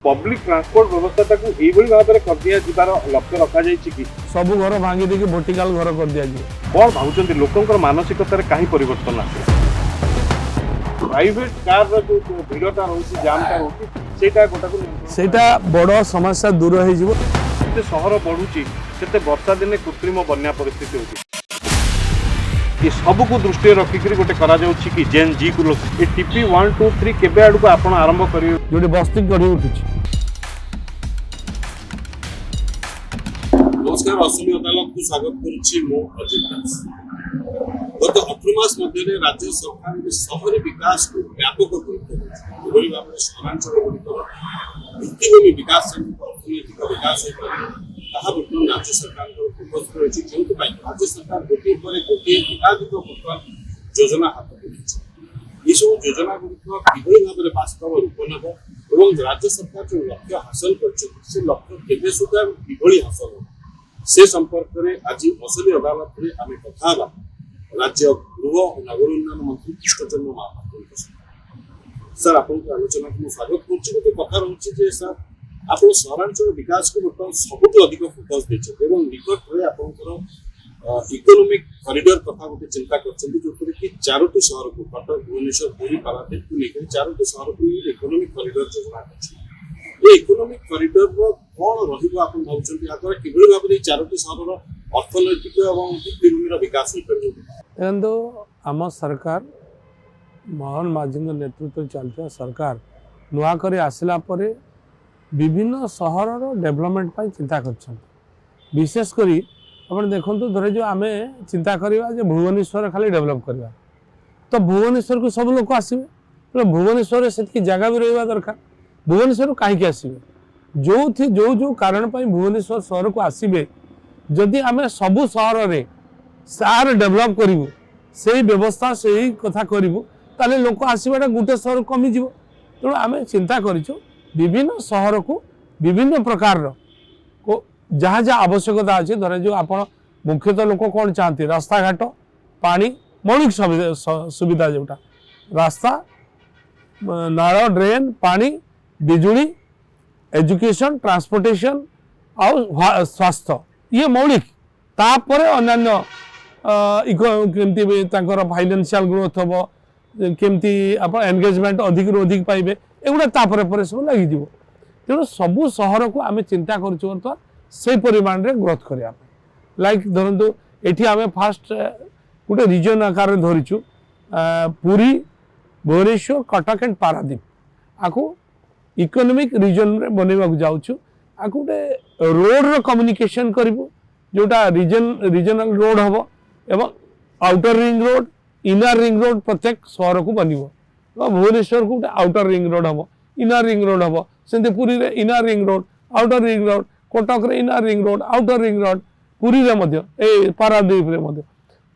Public transport व्यवस्था को एभली भाव में कर दिया जिबार लक्ष्य रखा जाइछि कि सब घर भांगी देकी भर्टिकल घर कर दिया जी। कौन भावुଛନ୍ତି लोकंकर मानसिकतार कहीं परिवर्तन आसे प्राइवेट कार रो जो भीड़टा रहउछि जामटा रहउछि सेटा गोटाको सेटा बड़ समस्या दूर हो जिवो। जे शहर बढ़ुछि सेते वर्षा दिने कृत्रिम बन्या परिस्थिति होछि ये सब को दृष्टि रखिक गोटे करा जाउछि कि जेन जी को ये टीपी 1 2 3 केबे आडू आपण आरंभ करियो जोटी बस्ती गढ़ी उठुछि। नमस्कार असली अदालत को स्वागत करुच्ची मो अजित दास। गत 18 मास मध्य राज्य सरकार शहरी विकास को व्यापक गुरुत्व भाव सहरांचल भित्तिभूमि विकास अर्थनैतिक विकास बर्तमान राज्य सरकार फोकस रही जो राज्य सरकार गोटे पर गोटे एकाधिक बर्तमान योजना हाथ ये सब योजना गुड़िक किभली भाव में वास्तव रूप नेब और राज्य सरकार जो लक्ष्य हासिल कर लक्ष्य केवे सुधा किभली हासिल हो से संपर्क में आज असली अदालत में आम कथा राज्य गृह और नगर उन्नयन मंत्री कृष्णचंद्र महापात्र सर आप आलोचना को स्वागत कर कथा रोचे सर आप सहरांचल विकास को बर्तमान सबुठ अधिक फोकस देते निकट में आप इकोनॉमिक कॉरिडोर कथा गोटे चिंता कर कि चारोटी शहर को कटक भुवनेश्वर पुरी पारादीप को लेकर चारोटी शहर को इकोनॉमिक कॉरिडोर योजना कर इकोनॉमिक कॉरिडोर कौन रहा किभली भाव में चारोटी शहर अर्थनैतिक और भित्तिभूमि विकास देखो आम सरकार मोहन माझी नेतृत्व चलता सरकार नुआ कर आसला पर विभिन्न सहर डेवलपमेंट पर चिंता कर विशेषकर आप देखो धर जो आम चिंता करवा भुवनेश्वर खाली डेवलप करवा तो भुवनेश्वर को सब लोग आसवे भुवनेश्वर से जगह भी रहा दरकार भुवनेश्वर कहीं आसवे जो जो कारण भुवनेश्वर सहर को आसवे जदि आम सबू सहर में सार डेवलप करूँ से व्यवस्था से ही कथा करूँ ताले लोक आसवाटा गोटे सहर कमिज तेणु आम चिंता करूँ विभिन्न सहर को विभिन्न प्रकार को जहाँ जहाँ आवश्यकता अच्छे धर जो आप मुख्यतः लोक कौन चाहती रास्ता घाट पानी मौलिक सुविधा जोटा रास्ता नाल ड्रेन पानी बिजुली एजुकेशन ट्रांसपोर्टेशन और स्वास्थ्य ये मौलिक तापर अन्य केमती फाइनेंशियल ग्रोथ हम केमती आप एंगेजमेंट अधिक रू अधिक पाइबे एगुड़ा तापर सब लगे तेणु सबू सहर को आम चिंता कर परिमाण रे ग्रोथ करने लाइक धरतु ये आम फास्ट गोटे रिजन आकार धरीचु पुरी भुवनेश्वर कटक एंड पारादीप आपको इकोनॉमिक रिजन रे बनवाक जाऊँ आपको गोटे रोड रो कम्युनिकेशन करूँ जोटा रिजनल रोड हम एवं outer ring road inner ring road प्रत्येक सहर को बन भुवनेश्वर को गोटे आउटर रिंग रोड हम इनर रिंग रोड हम से पुरी रे inner ring road outer ring road Cuttack रे inner ring road outer ring road Puri रे मध्य ए पारादीप रे मध्य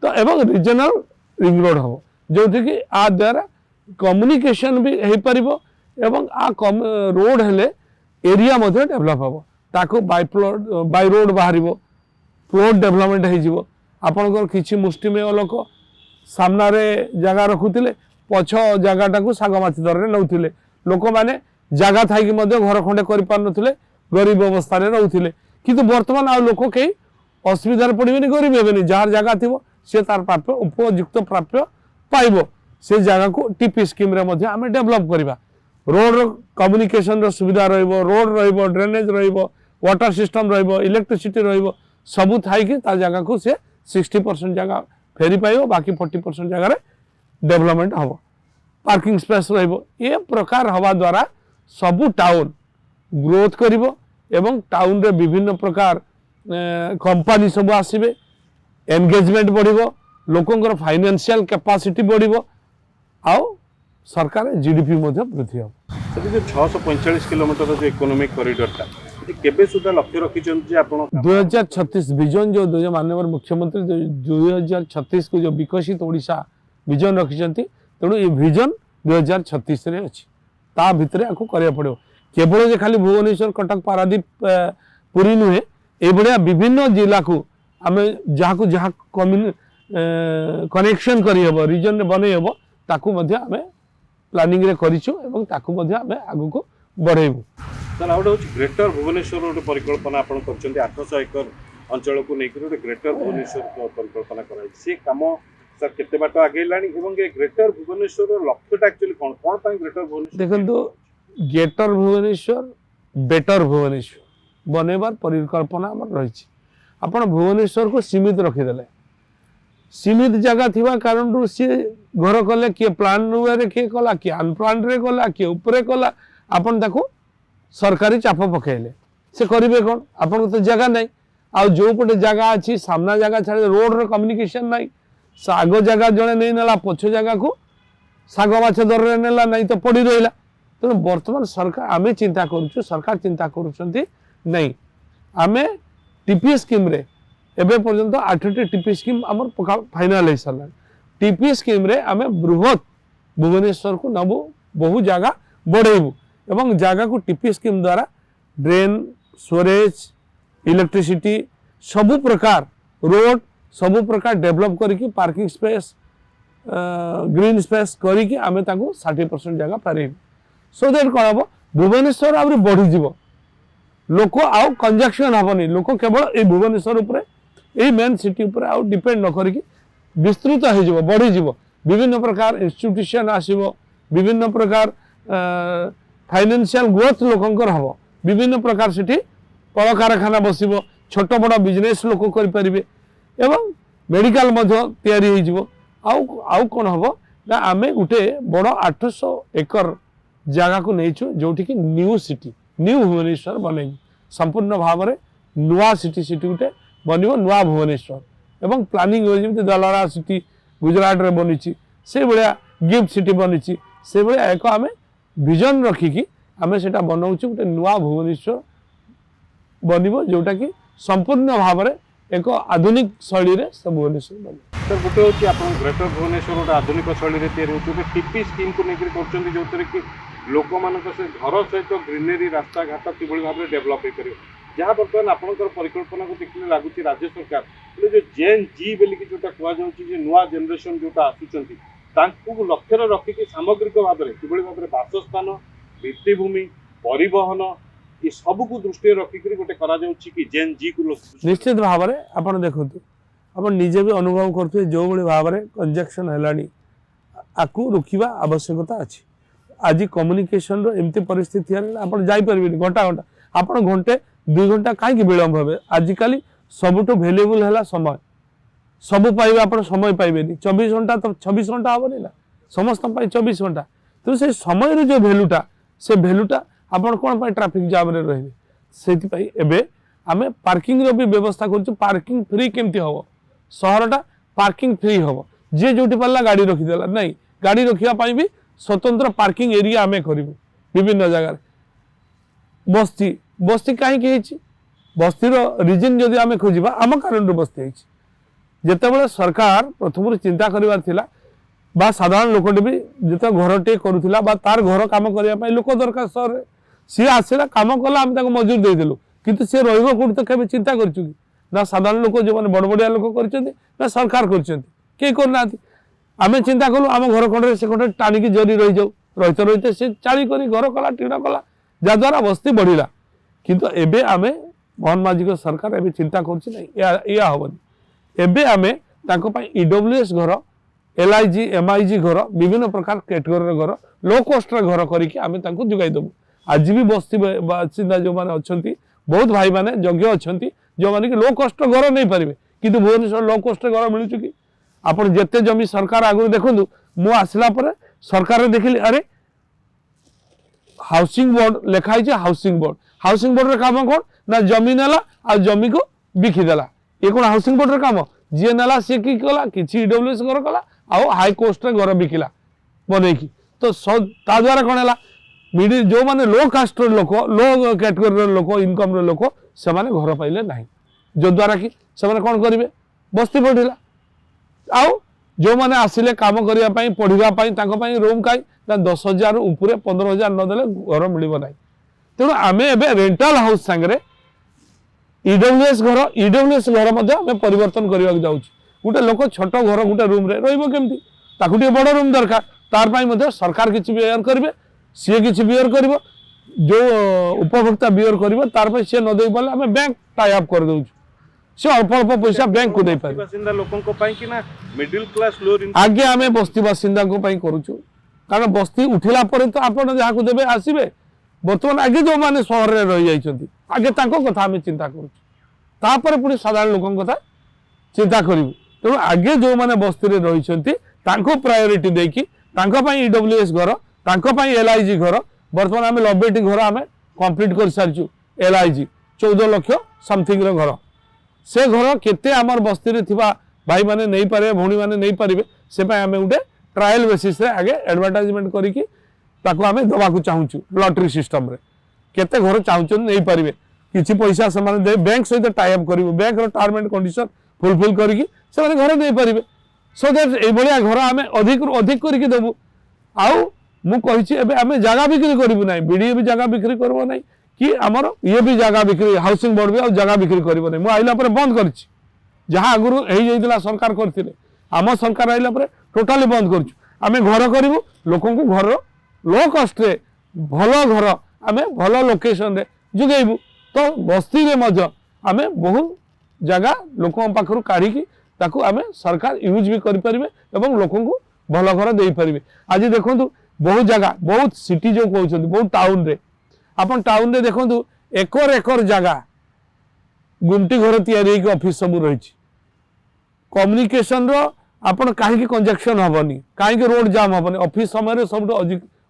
तो एवं रिजनल रिंग रोड हम जो कि आ द्वारा कम्युनिकेशन भी हो पारिबो एवं आ रोड हेले एरिया मध्य डेवलप हम ताको बाय रोड बाहर प्लॉट डेवलपमेंट हो आपंकर किसी मुष्टिमेय लोक सामना जगह रखुले पछ जगटा को सागमाछी दर में नौले लोक मैंने जगह थी घर खंडे कर गरीब अवस्था रोते किंतु बर्तमान आ लोक कई असुविधार पड़े गरीब हे जार जगह थी सी तार प्राप्य उपयुक्त प्राप्य पाइब से जगह को टीपी स्कीम आम डेवलप करवा रोड कम्युनिकेशन सुविधा road drainage water system electricity सबू थी जगह को सी 60% जगह फेरी पाइब बाकी 40% जगह डेवलपमेंट हम पार्किंग स्पेस ये प्रकार हवा द्वारा सबू टाउन ग्रोथ करिवो एवं टाउन रे विभिन्न प्रकार कंपनी सब आसीबे एंगेजमेंट बढ़िवो लोकंकर फाइनेंशियल कैपेसिटी बढ़िवो आउ सरकार जीडीपी वृद्धि हो जो 645 किलोमीटर जो इकोनॉमिक कॉरिडोर केबे सुधा लक्ष्य रखी आप 2036 विजन जो माननीय मुख्यमंत्री 2036 को जो विकसित ओडिशा विजन रखिंट तेणु ये विजन 2036 रे अच्छी ता भितर आपको करा पड़ो केवल खाली भुवनेश्वर कटक पारादीप पुरी नुहे ये विभिन्न जिला को आम जहाँ जहाँ कनेक्शन करहब रिजन बनईहब ताकू आम प्लानिंग रे करिछु एवं ताकू आगे को बढ़ेबू। सर आउ गोटे ग्रेटर भुवनेश्वर गोटे परिकल्पना आप 800 एकर अंचल को लेकर गोटे ग्रेटर भुवनेश्वर परिकल्पना कराई से काम सर केते बाट आगेलानी एवं ये ग्रेटर भुवनेश्वर लक्ष्यटा एक्चुअली कोन कोन पई ग्रेटर भुवनेश्वर देखो ग्रेटर भुवनेश्वर बेटर भुवनेश्वर बनैबार परिकल्पना हमर रही आपण भुवनेश्वर को सीमित रखिदेले सीमित जगह थिबा कारण सी घर कले किए प्लान रे किए कला किए अनप्लान रे कला किए ऊपर कला आपण ताको सरकारी चाप पकेले से करिवे कोन आपण तो जगह नहीं आ जो पटे जगह अच्छी सामना जगह छाड़े रोड रो कम्युनिकेशन नहीं आग जगह जड़े नहीं नेला पछ जगह को साग माछ दर नेला नहीं तो पड़ी रहा तेणु बर्तमान सरकार आमे चिंता करूँ सरकार चिंता करुँच नहीं आमे टीपीएस स्कीम रे एबे पर्यंत 8टी टीपी स्कीम आमर फाइनल हो सारा टीपी स्कीम रे आमे बृहत भुवनेश्वर को नबू बहु जगह बढ़ेबू एवं जगह को टीपी स्कीम द्वारा ड्रेन स्टोरेज इलेक्ट्रिसिटी सबु प्रकार रोड सबु प्रकार डेवलप करके पार्किंग स्पेस ग्रीन स्पेस करके आमे ताको 60% जगह पारे सो दैट कौन हम भुवनेश्वर आउरी बढ़ी जीव लोक आउ कंजक्शन हेनी लोक केवल ये भुवनेश्वर उपरे मेन सिटी उपरे आउ डिपेंड न करिक विस्तृत हो बढ़ी जीव विभिन्न प्रकार इंस्टीट्यूशन आसीबो विभिन्न प्रकार फाइनेंशियल ग्रोथ लोकंकर हम विभिन्न प्रकार सिटी कल कारखाना बसिबो छोट बड़ बिजनेस लोक करि परिबे एवं मेडिकल मध्य तैयारी हो जीवो आउ कौन हम ना आमे गुटे बड़ 800 एकर जगह को नहीं जोटि कि न्यू सिटी न्यू भुवनेश्वर बन संपूर्ण भाव में नुआ सिटी गोटे बन नुआ भुवनेश्वर एवं प्लानिंग हो दलरा सिटी गुजरात रे बनी से भाया गिफ्ट सिटी बनी से भाया एक आम विजन रखिकी आम से बनाऊँ गोटे नुआ भुवनेश्वर बन जोटा कि संपूर्ण भाव में एक आधुनिक शैली रे सब भुवनेश्वर बन सर गोटे हूँ आप ग्रेटर भुवनेश्वर गोटे आधुनिक शैली या टीपी स्कीम को लेकर जो कि लोक मान से घर सहित ग्रीनरी रास्ता घाट कि भाव में डेभलप हो जहाँ बर्तमान आपंकर परिकल्पना को देखने लगुच राज्य सरकार जो जेन जी बोलिकी जोटा कहुच्छी नुआ जेनेरेशन जोटा आसुँच लक्ष्य रखिकी सामग्रिक भाव में कि भाव में बासस्थान भित्तिभूमि परिवहन ये सब को दृष्टि रखिक गोटे कि जेन जी को निश्चित भाव में आप देखु आप निजे भी अनुभव करते जो भाव में कंजक्शन है आपको रोकवा आवश्यकता अच्छी आज कम्युनिकेशन एमती परिस्थिति आप जापर घंटा घंटा आप घंटे 2 घंटा कहीं विलम्ब हे आजिकल सबुठ भैल्युएबल है समय सब पाइबे आप समय पाइबे 24 घंटा तो 26 घंटा हेनी ना समस्त 24 घंटा तो से समय जो भैल्यूटा से भैल्यूटा आप कौन ट्राफिक जाम रे से आम पार्किंग भी व्यवस्था कर पार्किंग फ्री केमती हम सहरटा पार्किंग फ्री हम जी जो पारा गाड़ी रखीदेला नहीं गाड़ी रखापी भी स्वतंत्र पार्किंग एरिया आमे करूँ विभिन्न जगह बस्ती बस्ती कहीं बस्तीर रिजन जदि आम खोजा आम कारण बस्ती जिते सरकार प्रथम चिंता करार बा साधारण लोकटे भी जिते घर टे करूला तार घर कम करने लोक दरकार सहर सी आसला कम कला आम मजूर देदेलु किंतु सी रोड तो केवल चिंता करूँ ना साधारण लोक जो मैंने बड़ बड़िया लोक कर सरकार करना आमे चिंता कलु आम घर खंडे से खंडे टाणिकी जरी रही जाऊ रहीते रहीते से चाली कर घर कला टीण कला जद्वारा बस्ती बढ़ला किंतु एबे आमे मोहन माझी को सरकार एबे चिंता करछि नहीं या हबनी एबे आमे ताको पई ईडब्ल्यूएस घर एलआईजी एमआईजी घर विभिन्न प्रकार कैटेगरी घर लो कॉस्ट घर करके आमे ताको जुगाई दबु आज भी बस्ती बासिंदा जो माने अछंती बहुत भाई माने योग्य अछंती जो माने कि लो कॉस्ट घर नहीं पारिबे किंतु भुवनेश्वर लो कॉस्ट घर मिलुछु कि आपण जेते जमी सरकार आगु देखु मु आसला पर सरकार देखिली अरे हाउसिंग बोर्ड लिखाई हाउसिंग बोर्ड रे काम कौन ना जमी नेला आ जमी को बिखिदेला ये कौन हाउसिंग बोर्ड रे काम जी नेला सी कि कला किछि ईडब्ल्यूएस घर कला आ हाई कोस्ट रे घर बिकिला बनेकी तो ता द्वारा कौन है मिडिल जो माने लो कास्ट लोक लो कैटेगरी लोक इनकम लोक से माने घर पाइले नहीं जो द्वारा कि से माने कौन करिवे बस्ती बढ़िला आउ जो मैंने आसिले काम करने पढ़ाई रूम कहीं 10,000 उपरे 15,000 नदेले घर मिल ना तेणु आम ए रेंटाल हाउस सांगे ईडब्ल्यूएस घर आम परिवर्तन करने जाऊँ गोटे लोक छोट घर गोटे रूम रे रमती बड़ रूम दरकार तार सरकार किसी बियर करेंगे सी किसी बियर कर जो उपभोक्ता बियर कर तार सी न दे पारे आम बैंक टाई अप कर दउछु से अल्प अल्प पैसा बैंक को दे पारे बासिंदा लोकंको पाई कि ना मिडिल क्लास लोअर आगे आम बस्ती बासिंदा करूँ कारण बस्ती उठिला परे तो आप जहाँ को देवे आसबे बर्तमान आगे जो मैंने सहर में रही जाइए आगे कथा आम चिंता करुँ पुणी साधारण लोक कथा चिंता करूँ तेणु आगे जो मैंने बस्ती में रही प्रायोरीटी देकी ईडब्ल्यूएस घर एलआईजी घर बर्तमान आम 90टी घर आम कंप्लीट कर सारी एलआईजी 14 लाख समथिंग घर से घर केते आमर बस्ती में थिबा भाई माने नहीं पारे भौणी माने नहीं पारे से आम गोटे ट्रायल बेसिस रे आगे एडवर्टाइजमेंट करिकी ताको आमे दबाकू चाहूचु लॉटरी सिस्टम रे केते घर चाहूचन नहीं पारिबे किछि पैसा समान दे बैंक सहित टाई अप करिवो बैंक रो टर्म एंड कंडीशन फुलफिल करिकी से माने घर नहीं पारिबे सो दैट ए बलिया घर आमे अधिक रु अधिक करिकी देबु आउ मु कहिछि एबे आमे जागा बिक्री करिबु नै बीडीए भी जागा बिक्री करबो नै कि हमर ये भी जागा बिक्री हाउसिंग बोर्ड भी आ जागा बिक्री करबो नै मु आइला पर बंद करछि जहां आगुरु एही जाइतला सरकार करथिले आम सरकार आइला पर टोटाली बंद करछु आमे घर करिवु लोकन को घर लो कॉस्ट रे भलो घर आमे भलो लोकेशन रे जुगेबु तो बस्ती रे मज आमे बहु जगह लोकन पाखरु काढी की ताकू आमे सरकार यूज भी करि परिबे एवं लोकन को भलो घर देई परिबे आज देखंतु बहुत जगह बहुत सिटी जो कहउछथि बहुत टाउन रे आपन टाउन रे देखंतु एकर एकर जगह गुमटी घर तैयारी की ऑफिस सब रही कम्युनिकेशन रो आपण कहीं कंजक्शन हेनी कहीं रोड जाम हेनी ऑफिस समय सब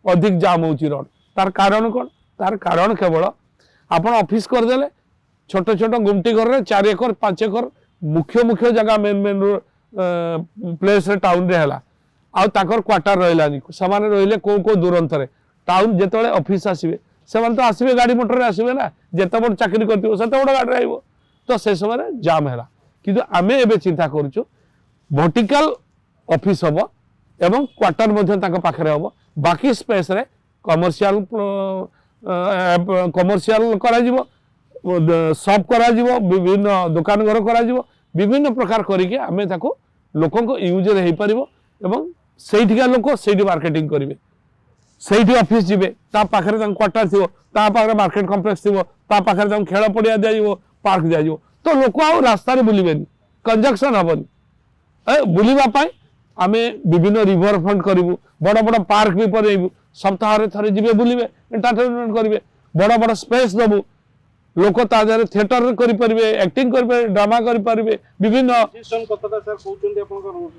अधिक जाम होची रोड तार कारण कौन तार कारण केवल आपण ऑफिस करदेले छोट छोट गुमटी घर रे 4 एकर 5 एकर मुख्य मुख्य जगह मेन मेन प्लेस रे टाउन रे हला आ ताकर क्वार्टर रहलानी समान रहिले को दूरंत रे टाउन जेतले ऑफिस आसीबे समान तो आसीबे गाड़ी मोटर रे आसीबे ना जेते बड़ चाकरी करथिबो सेते बड़ गाड़ी आइबो तो से समय जाम हैला किंतु आमे एबे चिंता करूछु वर्टिकल ऑफिस हम एवं क्वार्टर मध्य ताका पाखरे हम बाकी स्पेस रे कमर्शियल करा जिवो शॉप करा जिवो विभिन्न दुकान घर करा जिवो विभिन्न प्रकार करिके आमे ताको लोकन को यूज रे हे परिबो एवं सेठिका लोक सेठी मार्केटिंग करिवे सेठी ऑफिस जिवे ता पाखरे ता क्वार्टर थिवो ता पाखरे मार्केट कॉम्प्लेक्स थिवो ता पाखरे ता खेल पड़िया दियाजिवो पार्क दियाजिवो तो लोक आ रास्ता रे बुलिबेनी कंजक्शन हबनी बुलिबा पाई आमे विभिन्न रिवर फ्रंट करिवु बड़ बड़ पार्क भी परेबु सप्ताह रे थरे जिवे बुलिबे एंटरटेनमेंट करिवे बड़ बड़ स्पेस दबु लोक ताजरे थिएटर करि परिबे एक्टिंग करि परिबे ड्रामा करि परिबे विभिन्न सिस्टम कतटा सर कहउछन्ते आपन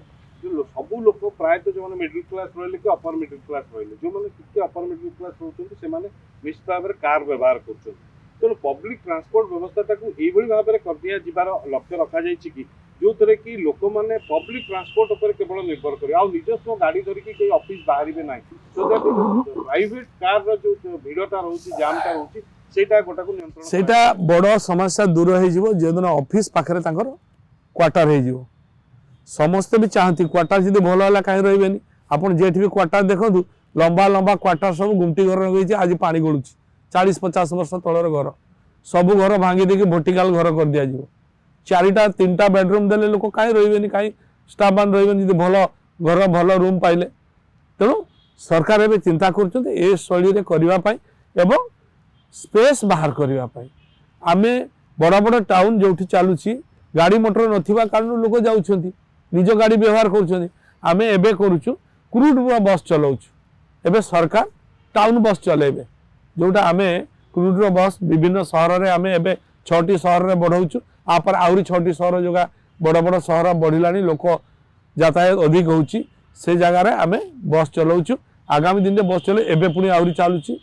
जो सब लोक प्राय तो जो मिडिल क्लास रहले कि अपर मिडिल क्लास रहले जो माने किते अपर मिडिल क्लास रहउछन्ते से माने निश्चित भाबरे कार व्यवहार करछन्ते तो पब्लिक ट्रांसपोर्ट व्यवस्था ताकू एभली भाबरे कर दिया जिबार लक्ष्य रखा जायछि कि जो थरे कि लोक माने पब्लिक ट्रांसपोर्ट ऊपर केवल निर्भर करे आ निजस्व गाड़ी धरि कि कोई ऑफिस बाहरिबे नाही सो दैट प्राइवेट कार रो जो भीड़टा रहउछि जामटा रहउछि सेटा गोटा को नियंत्रण सेटा बड़ समस्या दूर हो जिवो जेदन ऑफिस पाखरे तांकर क्वार्टर हो जिवो समस्त भी चाहती क्वार्टर जदि भल होला काहे रहबेनी आपण जेठी भी क्वार्टर देखंतु लंबा लंबा क्वार्टर सब गुमटी घर रही आज पानी गलुछि 40-50 वर्ष तलर घर सब घर भांगी देके वर्टिकल घर कर दिया जिवो 4टा 3टा बेडरूम देले लोक काहे रहबेनी काहे स्टाफ मान रहबेनी जदि भल घर भल रूम पाइले तेणु सरकार एबे चिंता करछन्ते ए शैली रे करिवा पाई एवं स्पेस बाहर करिवा पाई आमे बड़ बड़ टाउन जोठी चालुछि गाड़ी मोटर नथिबा कारण लोक जाउछन्ती निज गाड़ी व्यवहार करुछन्ती आमे एबे करूछु क्रूड बस चलाउछु एबे सरकार टाउन बस चलेबे जोटा आमे क्रूड बस विभिन्न शहर रे आमे एबे 6टी शहर रे बढ़ाउछु आ पर आउरी 6टी शहर जगह बड़ बड़ शहर बढ़िलानी लोक यातायात अधिक होउछि से जगह रे आमे बस चलाउछु आगामी दिन रे बस चले एबे पुनी आउरी चालुछि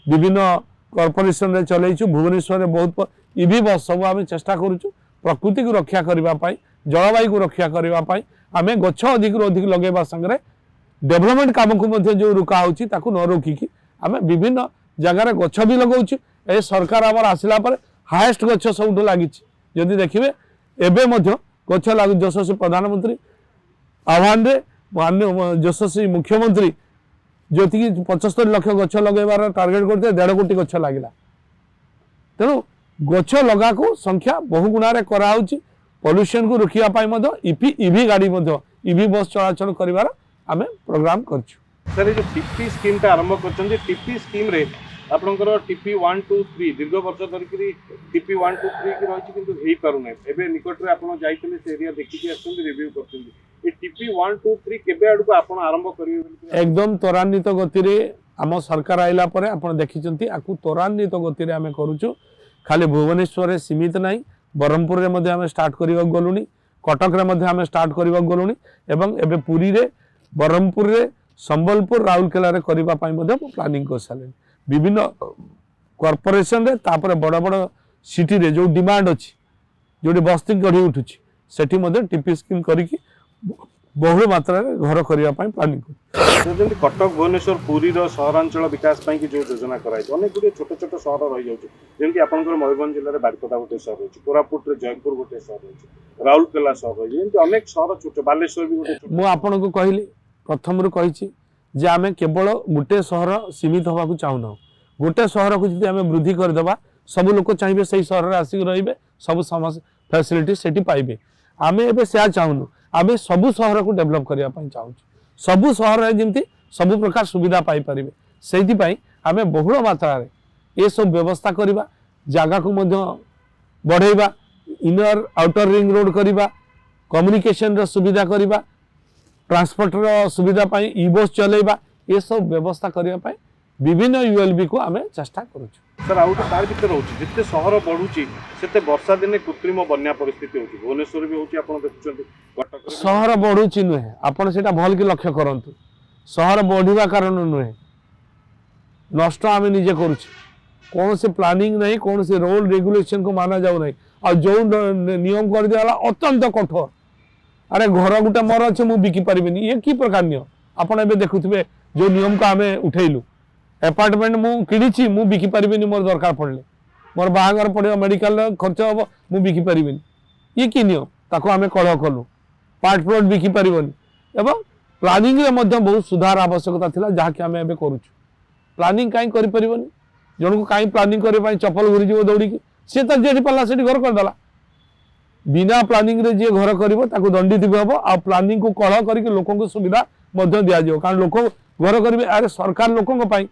विभिन्न कॉर्पोरेशन रे चलेइछु भुवनेश्वर रे बहुत ईवी बस सब आमे चेष्टा करूछु प्रकृति को रक्षा करबा पाई जलवायु को रक्षा करबा पाई आमे गछ अधिक रु अधिक लगेबा संगे डेवलपमेंट काम को मध्ये जो रुका होछि ताकू न रोकी की आमे विभिन्न जगह रे गछ भी लगाउछु ए सरकार हमर आसिला पर हाईएस्ट गछ सबठो लागिछि जदि देखिबे एबे मध्ये गछ लागु यशस्वी प्रधानमंत्री आह्वान रे माननीय यशस्वी मुख्यमंत्री जोति 75 लाख गछ लगेबार टार्गेट करते 1.5 कोटी गछ लागिला तेणु गछ लगा को संख्या बहु गुणा रे करा होछि पॉल्यूशन को रोकिया पाई मध्ये ईवी गाड़ी मध्ये ईवी बस चलाचल करिवार आमे प्रोग्राम करछु सर जो टीपी स्कीम ता आरंभ करछन जे टीपी स्कीम रे आपणकर टीपी 1 2 3 दीर्घ वर्ष धरिक टीपी 1 2 3 की रही किंतु हेई पारु नै एबे निकट रे आपण जाइतले से एरिया देखि आछन रिव्यू करछन ए टीपी 1 2 3 केबे आडको आपण आरंभ करिवे बोली एकदम त्वरान्वित गति रे आम सरकार आइला परे आपण देखिचंती आकु त्वरान्वित गति रे आमे करूछु खाली भुवनेश्वर रे सीमित नाही ब्रह्मपुर रे मध्ये आमे स्टार्ट करिवा गलुनी कटक रे मध्ये आमे स्टार्ट करिवा गलुनी एवं एबे पुरी रे ब्रह्मपुर रे संबलपुर राउरकेला रे करिवा पई मध्ये प्लानिंग कर साले विभिन्न कॉर्पोरेशन रे तापर बड़ बड़ सिटी रे जो डिमांड अछि जोडी बस्ती गढ़ी उठुछि सेठी मध्ये टीपी स्कीम करिकि बहु मात्रा रे घर करिवा पई प्लानिंग कर जेमति कटक भुवनेश्वर पुरी रो सहरांचल विकास पई कि जो योजना कराई अनेक गुडी छोट छोट सहर रहि जाउछि जेमति आपनकर मयूरभंज जिल्ला रे बारिपदा गोटे सहर होछि कोरापुट रे जयपुर गोटे सहर होछि राउरकेला सहर होछि जेमति अनेक सहर छोट बालेश्वर भी गोटे मु आपन को कहली प्रथम रु कहिछि जे आमे केवल गोटे सहर सीमित होबा को चाहू ना गोटे सहर को जदि आमे वृद्धि कर देबा सब लोग चाहिए सही सहर रे आसी रहिबे सब फैसिलिटी सेठी पाइबे आमे एबे से चाहूनु आमे सब सहर को डेवलप करिया पई चाहू सब सहर रे जेमति सब प्रकार सुविधा पाई परिबे सेठी पई आमे बहुल मात्रा रे ए सब व्यवस्था करिबा जागा को मध्य बढ़ेबा इनर आउटर रिंग रोड करिबा कम्युनिकेशन रो सुविधा करिबा ट्रांसपोर्ट रो सुविधा पाई ई बस चलेबा ये सब व्यवस्था करिया पाई विभिन्न यूएलबी को आमे चेष्टा करूछु सर आउट तार भीतर होछि जिते सहर बढ़ुछि सेते वर्षा दिने कृत्रिम बन्या परिस्थिति होछि भुवनेश्वर भी होछि आपण देखुछन्ती कटक सहर बढ़ुछि नुहे आपण सेटा भल के लक्ष्य करंतु सहर बढ़िबा कारण नुहे नष्ट आमे निजे करूछि कौन से प्लानिंग नहीं कौन से रूल रेगुलेशन को माना जाउ नहीं और जो नियम कर दियाला अत्यंत कठोर अरे घर गुटा मोर अच्छे मु बिकी पारिबेनी ये की प्रकार नियम आपण एबे देखुथिबे जो नियम को आमे उठेइलु अपार्टमेंट मु किनिछि मु बिकी पारिबेनी मोर दरकार पड़ले मोर बाहागर पड़े मेडिकल खर्च हबो मु बिकी पारिबेनी ये की नियम ताको आमे कलह कलु पार्ट प्लॉट बिकी पारिबोनी एवं प्लानिंग रे मध्ये बहुत सुधार आवश्यकता थिला जहा कि आमे एबे करूछु प्लानिंग काई करि परिबोनी जण को काई प्लानिंग करे पई चप्पल घुरी जीवो दौड़ी की से त जेठी पल्ला सेठी घर कर दला बिना प्लानिंग रे जे घर करिवो ताको दंडित भी हबो आ प्लानिंग को कलह करके लोकों को सुविधा मध्य दिया जाओ कारण लोक घर करिवे अरे सरकार लोकों को पाई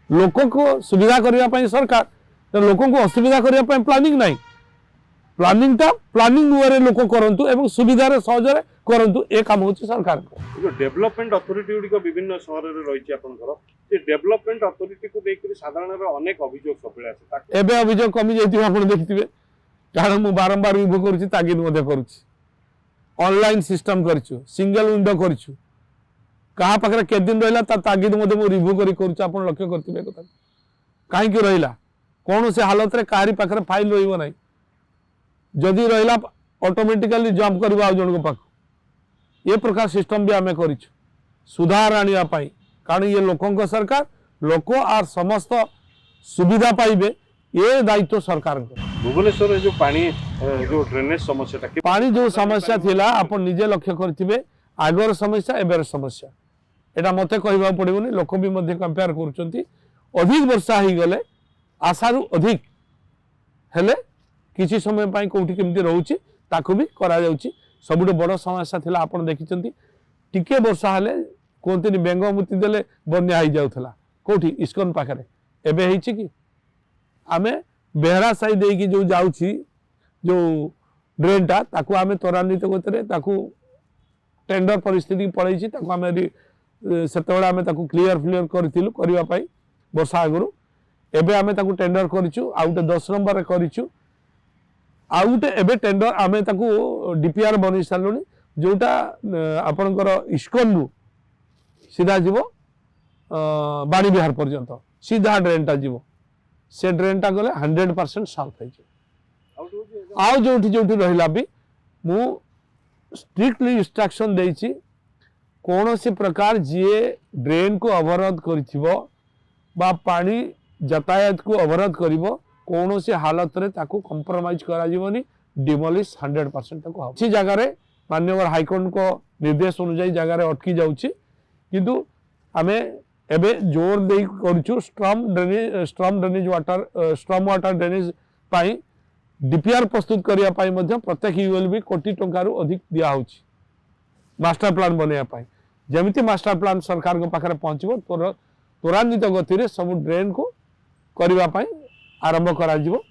लोकों को सुविधा करिया पाई सरकार तो लोकों को असुविधा करिया पाई प्लानिंग नहीं प्लानिंग ता प्लानिंग वे लोक करंतु एवं सुविधा रे सहज रे करंतु ए काम होची सरकार को जो डेवलपमेंट अथॉरिटी गुडी को विभिन्न शहर रे रहिछि आपनकर जे डेवलपमेंट अथॉरिटी को देखि साधारण रे अनेक अभियोग सबले आसे एबे अभियोग कमी जाइति आपण देखिथिबे कारण मु बारंबार रिव्यू करूची तागिद मध्ये करूची ऑनलाइन सिस्टम करछु सिंगल विंडो करछु कहा पाखरे के दिन रहला ता तागिद मध्ये मु रिव्यू करूची आपण लक्ष्य करथिबे कथा काहे कि रहला कोन से हालत रे कारी पाखरे फाइल रहिबो नाही जदी रहला ऑटोमेटिकली जंप करबा जण को पाख ये प्रकार सिस्टम भी आमे करिछु सुधार आनिया पाई कारण ये लोकों को सरकार लोक आर समस्त सुविधा पाइबे ये दायित्व सरकार को भुवनेश्वर जो पानी जो ड्रेनेज समस्या पानी जो समस्या थिला आपण निजे लक्ष्य करथिबे आगर समस्या एबर समस्या एटा मते कहबा पड़िबोनी लोक भी मध्ये कंपेयर करूचंती अधिक वर्षा ही गले आशारु अधिक हेले किछि समय पाई कोठी केमति रहउची ताको भी करा जाउची सबुठ बड़ समस्या थिला आपण देखिचंती टिके वर्षा हेले कोंतिनी बेंगमुती देले बन्या ही जाउथला कोठी इस्कन पाखरे एबे हेची कि आमे बेहरा साई देकी जो जाउची जो ड्रेन टा ताको आमे त्वरान्वित गतिरे ताको टेंडर परिस्थिति पड़ैछि ताको आमे सेतेबेला आमे ताको क्लियर करथिलु करिवा पाई वर्षा आगरु एबे आमे ताको टेंडर करिछु आउटे 10 नंबर रे करिछु आउटे एबे टेंडर आमे ताको डीपीआर बनि सालुनी जोटा आपनकर इस्कन रु सीधा जीवो बाणी बिहार पर्यंत सीधा ड्रेन टा जीवो से ड्रेन टा गले 100% साफ है आउ जोठी जोठी रहिला भी मु स्ट्रिक्टली इंस्ट्रक्शन देछि कौन से प्रकार जे ड्रेन को अवरोध करिथिबो बा पानी यातायात को अवरोध करिवो कौन से हालत रे ताको कंप्रोमाइज करा जीवनी डिमोलिश 100% को हो सी जगह रे माननीय हाईकोर्ट को निर्देश अनुसार जगह रे अटकी जाउची किंतु आमे एबे जोर दे करछु स्ट्रॉम वाटर ड्रेनेज पाई डीपीआर प्रस्तुत करिया पाई मध्य प्रत्येक यूएलबी कोटी टंकारु अधिक दिया होची मास्टर प्लान बनेया पाई जेमिति मास्टर प्लान सरकार को पाखरे पहुंचबो त्वरान्वित गति रे सब ड्रेन को करबा पई आरंभ करा जिवो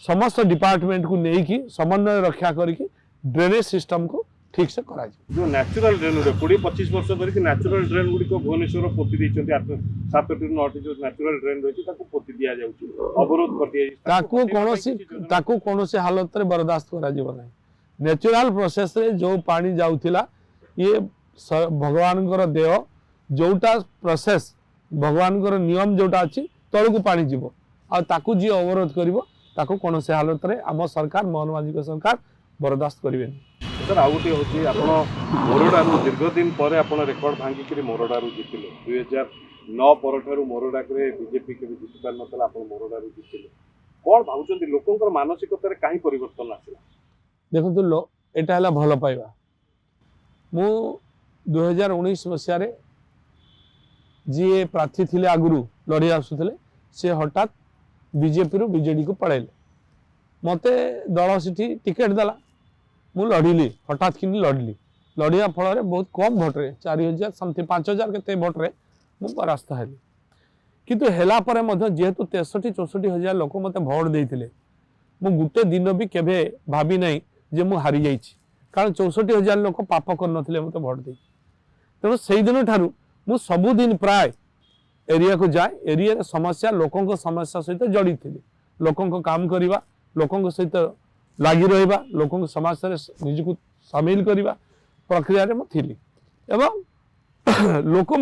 समस्त डिपार्टमेंट को लेकिन समन्वय रक्षा करके ड्रेनेज सिस्टम को ठीक से करा जिवो जो नेचुरल ड्रेन गुड़े 20-25 वर्ष धरिक नेचुरल ड्रेन गुड़िक भुवनेश्वर पोति देइछन्ति 7 9 जो नेचुरल ड्रेन रही ताको पोति दिया जाउछि अवरोध कर दिया ताकू कोनोसी हालत रे बर्दाश्त करा जिवो नै नेचुरल प्रोसेस रे जो पानी जाउथिला ये भगवान देह जोटा प्रोसेस भगवान नियम जोटा अच्छी तलू को पानी जीव आकू जी अवरोध कर कौन से हालत में आम सरकार मोहन मांझी सरकार बर्दाश्त करेंगे। सर आउ गोटे हूँ आप मोरडारू दीर्घ दिन पर आप रेकर्ड भांगिकी मोरडारू जीतिले 2009 पर मोरडा बीजेपी के जीति पार ना आप मोरडारू जीतिले कौन भावुं लोक मानसिकतार कहीं परिवर्तन आसला देखो यहाँ है भल पाइबा मु 2019 मसीह जी प्रार्थी थे आगुरी लड़ी आसुले सी हठात बीजेपी रु बीजेडी को पड़ेले मते दल सिटी टिकेट देला मु लड़िली हठात कि लड़िली लड़िया फल बहुत कम भोट्रे 4000 समथिंग 5000 के भोट रे मु परास्त हेली किंतु हेला परे मध्य जेहेतु 63-64 हजार लोक मते भोट देइथिले मु गुटे दिन भी केबे भाबी नहीं जे मु हारी जाइछि कारण 64,000 लोक पाप कर नथिले मते भोट दे तेणु से दिन ठारू मु सबुदिन प्राय एरिया को जाए एरिया रे समस्या लोकों समस्या सहित जड़ी थी लोकों काम करवा लोकों सहित लगी रहा लोकों समस्या निजक सामिल करवा प्रक्रिया रे थी एवं लोक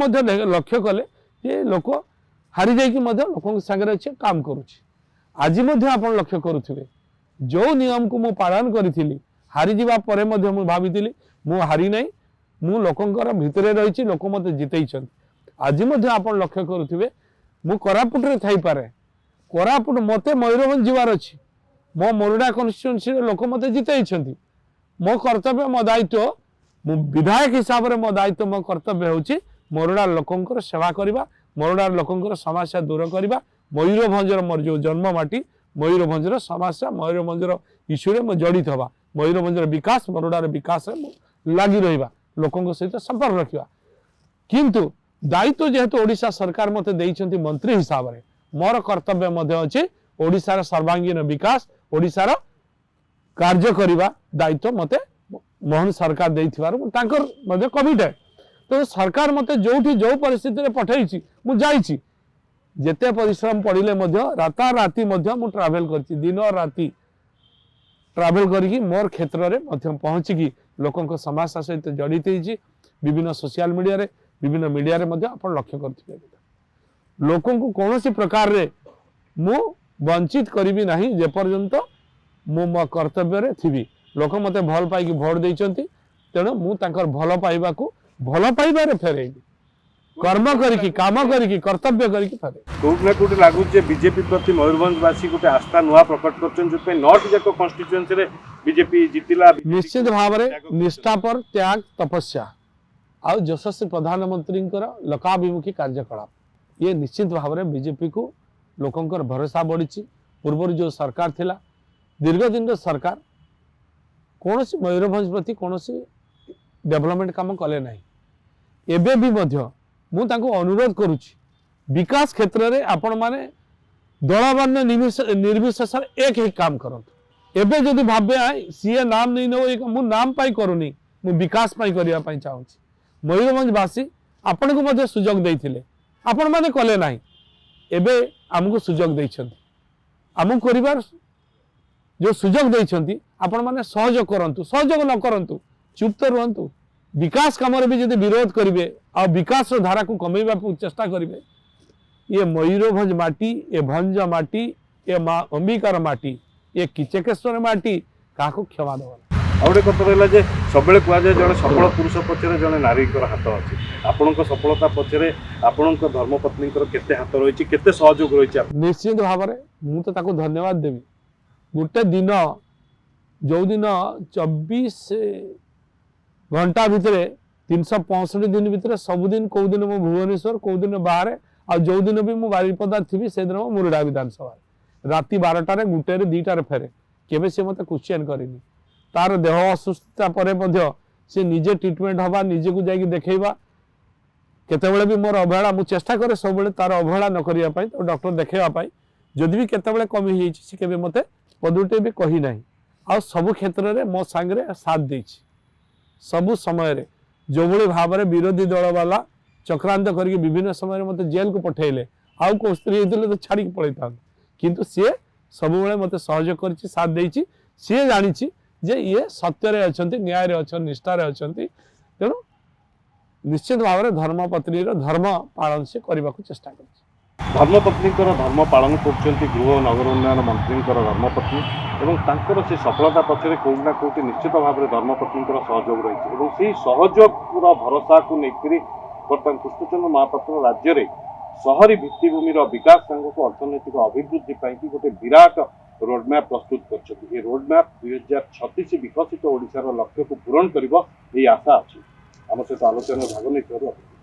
लक्ष्य कले ये लोक हारी जाइए लोकों सागर अच्छे काम करुच्ची आज आप लक्ष्य करुवे जो नियम को मु पालन करी हारी जावा परे मु भाभी मु हारी नहीं मु लोकंकर भितरे रही लोक मत जितई आज आप लक्ष्य करुवे मु कोरापुट रे थाई पारे कोरापुट मते मयूरभंज जीवार अच्छी मो मोरडा कन्स्टिट्यूएंसी लोक मत जितई मो कर्तव्य मो दायित्व मु विधायक हिसाब से मो दायित्व मो कर्तव्य होची मोरडा लोकंकर सेवा करवा मोरडा लोकंकर समस्या दूर करवा मयूरभंजर मोर जो जन्म माटी मयूरभंजर समस्या मयूरभंजर इश्यूरे मो जड़ित हवा मयूरभंजर विकास मोरडार विकास लगी रहा लोकों सहित संपर्क रखा किंतु दायित्व जेहेतु ओडिशा सरकार मते देइछंती मंत्री हिसाब रे मोर कर्तव्य मध्य अछि ओडिशार सर्वांगीन विकास ओडिशार कार्य करिवा दायित्व मते मोहन सरकार देइथिबार मु तांकर मध्य कमिटेड तो सरकार मते जोठी जो परिस्थिति रे पठाइछि मु जाइछि जेते परिश्रम पड़िले मध्य राता राती मध्य मु ट्रैवल करछि दिन और राती ट्रैवल करिकी मोर क्षेत्र रे मध्य पहुंची लोकों समस्या सहित जड़ित विभिन्न सोशल मीडिया रे विभिन्न मीडिया रे मध्य आप लक्ष्य करथिबे लोकों को कौन सी प्रकार रे मु वंचित करिबी नहीं जे पर्यंत मु मो कर्तव्य रे थिबी लोक मते भल पाई भोट देइचंती तेणु मु तांकर भल पाइबा को भल पाइबा रे फेरेबी कर्म करिकी काम करिकी कर्तव्य करिकी फेरे कोट ना कोट लागु जे बीजेपी प्रति मयूरभंजवासी गोटे आस्था नुआ प्रकट करछन जो पे नॉट जाको कॉन्स्टिट्यूएंसी रे बीजेपी जितिला निश्चित भाव रे निष्ठा पर त्याग तपस्या आ यशस्वी प्रधानमंत्री लोकाभिमुखी कार्यकलाप ये निश्चित भाव में बीजेपी को लोकंकर भरोसा बढ़ी पूर्व जो सरकार थिला दीर्घ दिन सरकार कौन सी मयूरभंज प्रति कौन सी डेवलपमेंट काम कले ना एबे भी मध्य मु तांको अनुरोध करुच्ची विकास क्षेत्र में आपण माने दलबंध निर्विशेष एक ही काम करंतु एबे जदि भाबे सीए नाम नहीं नो मु नाम पाई करूनी मु विकास पाई करिया पाई चाहूची मयूरभंजवासी आपण को मध्य सुजोग देइथिले आपण माने कले नाही एबे हमको सुजोग देइछंती हमको करिवार जो सुजोग देइछंती आपण माने सहयोग करंतु सहयोग न करंतु चुप तो रहंतु विकास काम रे भी जदि विरोध करिवे आ विकास रो धारा को कमेबा चेष्टा करिवे ये मयूरभंज माटी ये भंज माटी ये मां अंबिकार माटी ये किचकेश्वर माटी काको क्षमा दवा आ गोटे कथा रहा जे सब कह जाए जड़े सफल पुरुष पक्षे जड़े नारी हाथ अच्छी आपण सफलता पक्षे आपण धर्मपत्नी केते हाथ रही केते सहयोग रही निश्चित भाव में मुझे धन्यवाद देवी गोटे दिन जो दिन 24 घंटा भितर 365 दिन भितर सबुदिन कौ दिन मु भुवनेश्वर कौ दिन बाहर आ जो दिन भी मु बारिपदा थी से दिन मुरडा विधानसभा राति 12टार गुटे 2टार फेरे केबे से मत क्वेश्चन करेनी तार देह असुस्थता पर से निजे ट्रिटमेंट हवा निजे को जाकि देखा केतबेले भी मोर अवहेला मु चेष्टा करे सब तार अवहेला न करिया तो डॉक्टर देखेवा जदि भी केतबेले कमी हो सी केबे मते पदुटे भी कही नाही आ सब क्षेत्र में मो सांगरे साथ देछि सबु समय रे जो भली भाव में विरोधी दल वाला चक्रांत करके विभिन्न समय मते जेल को पठेले आउ को स्त्री हेतले तो छाड़ी के पळै था किंतु सी सब बेले मते सहयोग करछि साथ देछि सी जानिछि जे ये सत्य रे अछंती न्याय रे अछन निष्ठा रे अछंती तेणु निश्चित भाव में धर्मपत्नी धर्म पालन से करने को चेष्टा कर धर्मपत्नी धर्म पालन कर गृह और नगर उन्नयन मंत्री धर्मपत्नी और से सफलता पक्षरे कौटि ना कौटि निश्चित भाव में धर्मपत्नी सहयोग रही सहयोग भरोसा को लेकर बर्तमान कृष्णचंद्र महापात्र राज्य में शहरी भित्तिभूमि विकास सांगक अर्थनैतिक अभिवृद्धि गोटे विराट रोडमैप प्रस्तुत कर रोडमैप 2036 विकसित ओडिशार लक्ष्य को पूरण कर आशा अच्छी आम सहित आलोचना भाग नहीं।